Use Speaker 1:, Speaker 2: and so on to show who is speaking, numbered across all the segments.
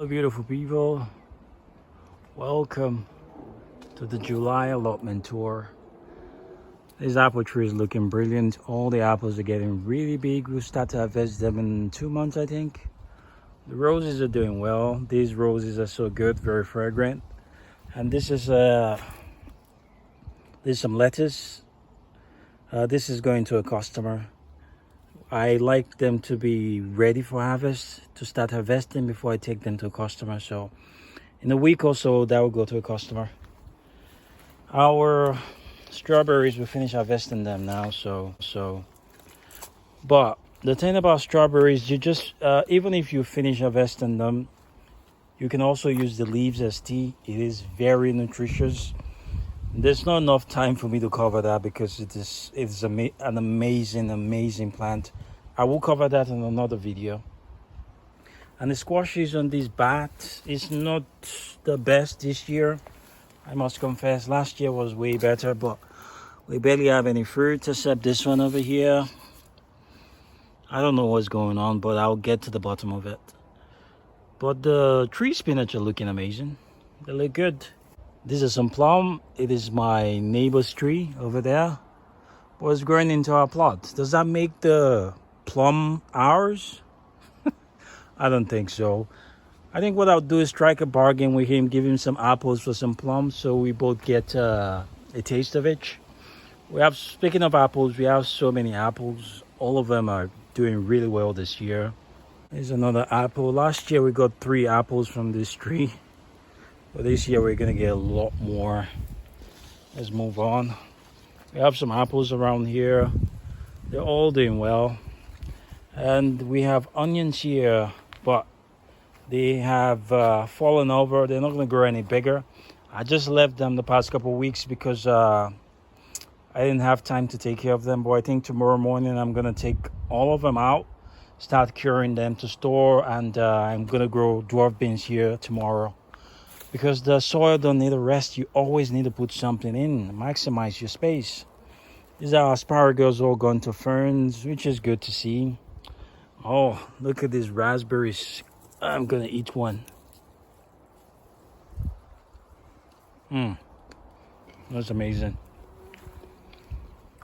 Speaker 1: Hello, beautiful people. Welcome to the July allotment tour. This apple tree is looking brilliant. All the apples are getting really big. We'll start to harvest them in 2 months, I think. The roses are doing well. These roses are so good, very fragrant. And this is there's some lettuce. This is going to a customer. I like them to be ready for harvest, to start harvesting before I take them to a customer. So in a week or so, that will go to a customer. Our strawberries, we finish harvesting them now. But the thing about strawberries, you just, even if you finish harvesting them, you can also use the leaves as tea. It is very nutritious. There's not enough time for me to cover that because it's an amazing plant. I will cover that in another video. And the squashes on this bat is not the best this year. I must confess, last year was way better, but we barely have any fruit except this one over here. I don't know what's going on, but I'll get to the bottom of it. But the tree spinach are looking amazing. They look good. This is some plum. It is my neighbor's tree over there. Was growing into our plot. Does that make the plum ours? I don't think so. I think what I'll do is strike a bargain with him, give him some apples for some plums, so we both get a taste of it. Speaking of apples, we have so many apples. All of them are doing really well this year. Here's another apple. Last year we got 3 apples from this tree. But this year we're gonna get a lot more. Let's move on. We have some apples around here. They're all doing well. And we have onions here, but they have fallen over. They're not gonna grow any bigger. I just left them the past couple of weeks because I didn't have time to take care of them. But I think tomorrow morning I'm gonna take all of them out, start curing them to store, and I'm gonna grow dwarf beans here tomorrow. Because the soil don't need a rest, you always need to put something in, maximize your space. These are asparagus all gone to ferns, which is good to see. Oh, look at these raspberries. I'm gonna eat one. That's amazing.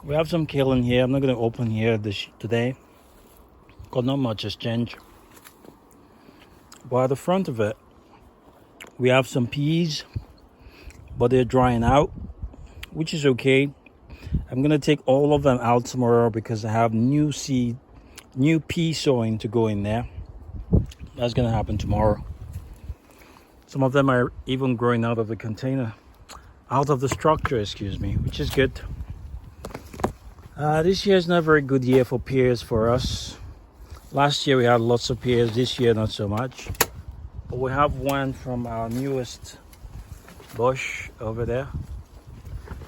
Speaker 1: We have some kale in here. I'm not gonna open here today, because not much has changed. But at the front of it, we have some peas, but they're drying out, which is okay. I'm gonna take all of them out tomorrow because I have new pea sowing to go in there. That's gonna happen tomorrow. Some of them are even growing out of the container, out of the structure, excuse me, which is good. This year is not a very good year for pears for us. Last year we had lots of pears, this year not so much. But we have one from our newest bush over there.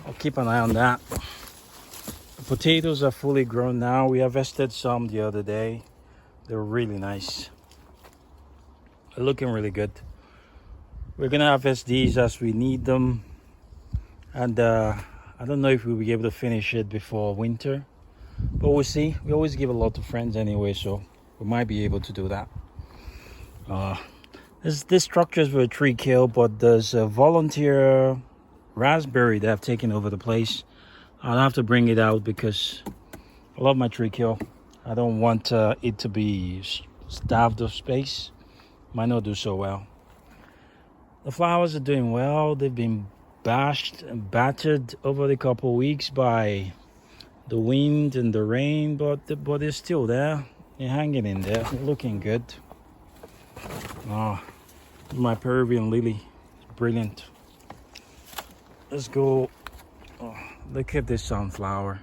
Speaker 1: I'll keep an eye on that. The potatoes are fully grown now. We harvested some the other day. They're really nice. They're looking really good. We're gonna harvest these as we need them. And I don't know if we'll be able to finish it before winter, but we'll see. We always give a lot to friends anyway, so we might be able to do that. This structure is for a tree kill, but there's a volunteer raspberry that have taken over the place. I'll have to bring it out because I love my tree kill. I don't want it to be starved of space. Might not do so well. The flowers are doing well. They've been bashed and battered over the couple of weeks by the wind and the rain, but they're still there. They're hanging in there. They're looking good. Oh, my Peruvian lily, brilliant. Let's go. Oh, look at this sunflower.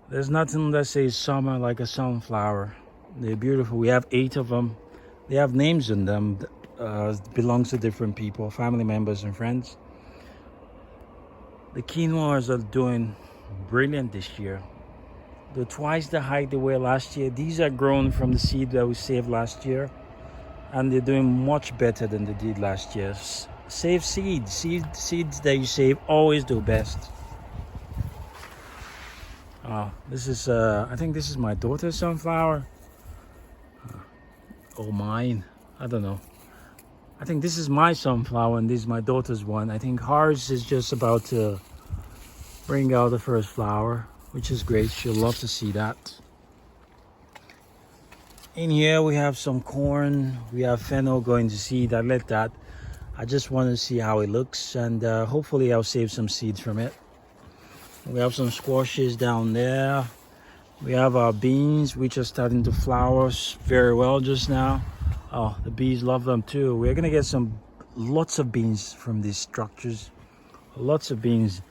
Speaker 1: There's nothing that says summer like a sunflower. They're beautiful. We have 8 of them. They have names in them. Belongs to different people, family members and friends. The quinoas are doing brilliant this year. They're twice the height they were last year. These are grown from the seed that we saved last year, and they're doing much better than they did last year. Save seeds. Seeds that you save always do best. This is I think this is my daughter's sunflower. Or mine, I don't know. I think this is my sunflower and this is my daughter's one. I think hers is just about to bring out the first flower, which is great. She'll love to see that. In here we have some corn. We have fennel going to seed. I let that. I just want to see how it looks, and hopefully I'll save some seeds from it. We have some squashes down there. We have our beans, which are starting to flower very well just now. Oh, the bees love them too. We're gonna get lots of beans from these structures. Lots of beans.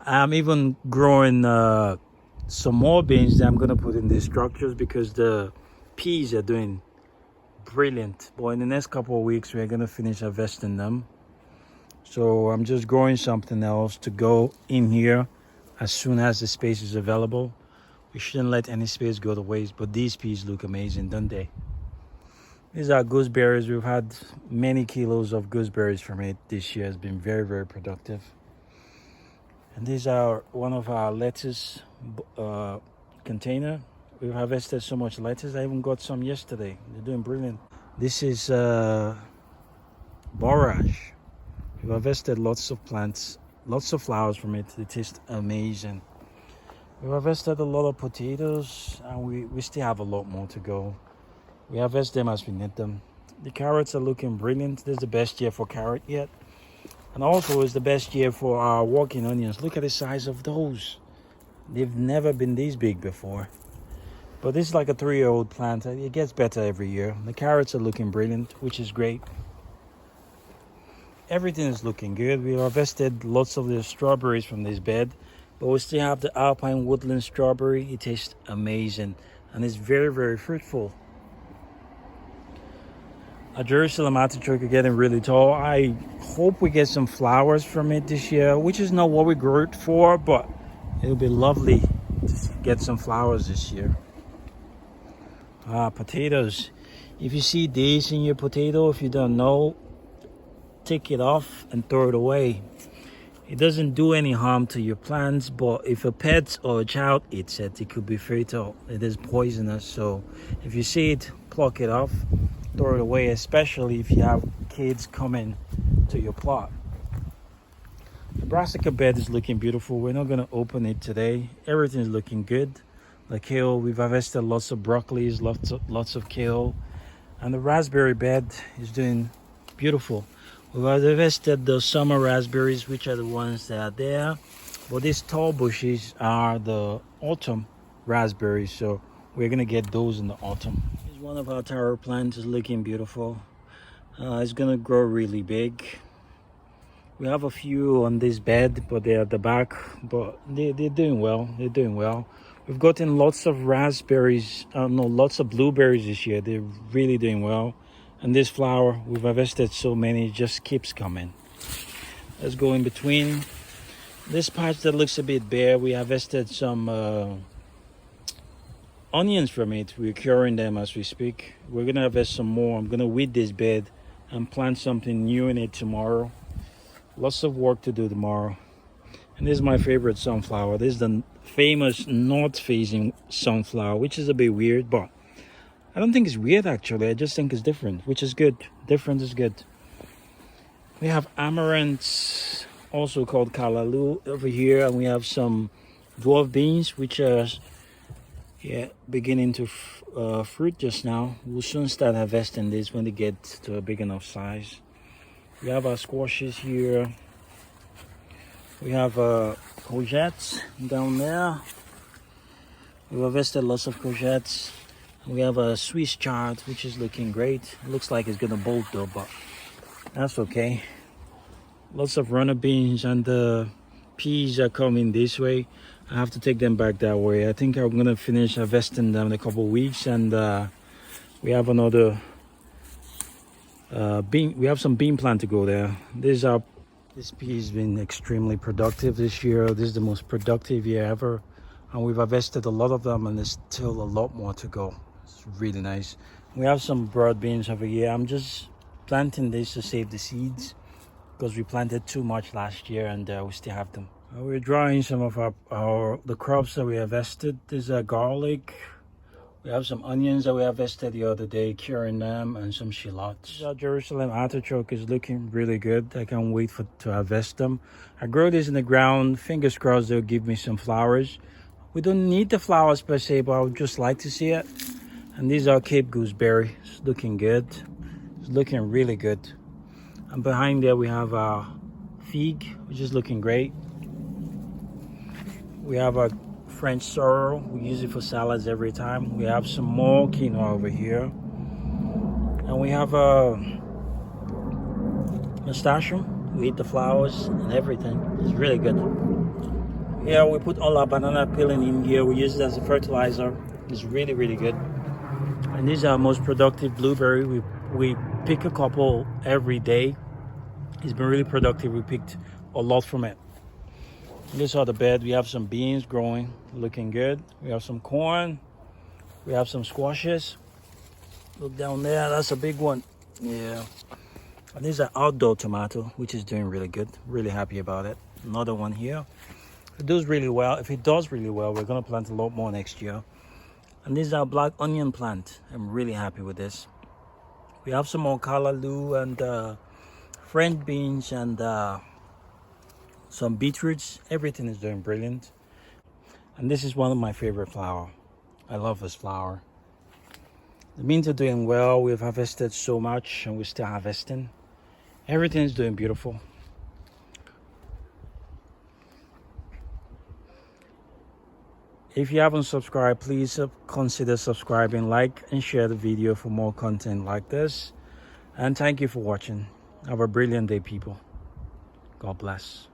Speaker 1: I'm even growing some more beans that I'm gonna put in these structures because the peas are doing brilliant. But in the next couple of weeks, we're gonna finish harvesting them. So I'm just growing something else to go in here as soon as the space is available. We shouldn't let any space go to waste, but these peas look amazing, don't they? These are gooseberries. We've had many kilos of gooseberries from it this year. It's been very, very productive. And these are one of our lettuce container. We've harvested so much lettuce. I even got some yesterday. They're doing brilliant. This is borage. We've harvested lots of plants, lots of flowers from it. They taste amazing. We've harvested a lot of potatoes, and we still have a lot more to go. We harvest them as we need them. The carrots are looking brilliant. This is the best year for carrot yet. And also it's the best year for our walking onions. Look at the size of those. They've never been this big before. But this is like a 3-year-old plant. It gets better every year. The carrots are looking brilliant, which is great. Everything is looking good. We harvested lots of the strawberries from this bed. But we still have the alpine woodland strawberry. It tastes amazing. And it's very, very fruitful. Our Jerusalem artichoke are getting really tall. I hope we get some flowers from it this year, which is not what we grew it for, but it'll be lovely to get some flowers this year. Potatoes. If you see days in your potato, if you don't know, take it off and throw it away. It doesn't do any harm to your plants, but if a pet or a child eats it, it could be fatal. It is poisonous, so if you see it, pluck it off, throw it away, especially if you have kids coming to your plot. The brassica bed is looking beautiful. We're not going to open it today. Everything is looking good. The kale, we've harvested lots of broccolis, lots of kale, and the raspberry bed is doing beautiful. We've harvested the summer raspberries, which are the ones that are there. But these tall bushes are the autumn raspberries, so we're gonna get those in the autumn. Here's one of our taro plants. Is looking beautiful. It's gonna grow really big. We have a few on this bed, but they're at the back. But they're doing well. They're doing well. We've gotten lots of raspberries, lots of blueberries this year. They're really doing well. And this flower, we've harvested so many, it just keeps coming. Let's go in between. This patch that looks a bit bare, we harvested some onions from it. We're curing them as we speak. We're gonna harvest some more. I'm gonna weed this bed and plant something new in it tomorrow. Lots of work to do tomorrow. And this is my favorite sunflower. This is the famous north-facing sunflower, which is a bit weird, but I don't think it's weird actually. I just think it's different, which is good. Different is good. We have amaranth, also called callaloo, over here, and we have some dwarf beans, which are beginning to fruit just now. We'll soon start harvesting this when they get to a big enough size. We have our squashes here. We have courgettes down there. We've harvested lots of courgettes. We have a Swiss chard, which is looking great. It looks like it's gonna bolt though, but that's okay. Lots of runner beans, and the peas are coming this way. I have to take them back that way. I think I'm gonna finish harvesting them in a couple of weeks, and we have another bean. We have some bean plant to go there. This pea has been extremely productive this year. This is the most productive year ever, and we've harvested a lot of them, and there's still a lot more to go. It's really nice. We have some broad beans over here. I'm just planting this to save the seeds because we planted too much last year, and we still have them. We're drying some of the crops that we harvested. There's a garlic, We have some onions that we harvested the other day, curing them, and some shallots. Our Jerusalem artichoke is looking really good. I can't wait to harvest them. I grow this in the ground. Fingers crossed they'll give me some flowers. We don't need the flowers per se, but I would just like to see it. And these are Cape gooseberry. It's looking good. It's looking really good. And behind there we have our fig, which is looking great. We have a French sorrel. We use it for salads every time. We have some more quinoa over here. And we have a nasturtium. We eat the flowers and everything. It's really good. Yeah, we put all our banana peeling in here. We use it as a fertilizer. It's really, really good. And these are our most productive blueberry. We pick a couple every day. It's been really productive. We picked a lot from it. This are the bed. We have some beans growing, looking good. We have some corn. We have some squashes. Look down there, that's a big one. Yeah. And these are outdoor tomato, which is doing really good. Really happy about it. Another one here. It does really well. If it does really well, we're gonna plant a lot more next year. And these are black onion plant. I'm really happy with this. We have some more callaloo and French beans and some beetroots. Everything is doing brilliant. And this is one of my favorite flower. I love this flower. The beans are doing well. We've harvested so much and we're still harvesting. Everything is doing beautiful. If you haven't subscribed, please consider subscribing, like and share the video for more content like this. And thank you for watching. Have a brilliant day, people. God bless.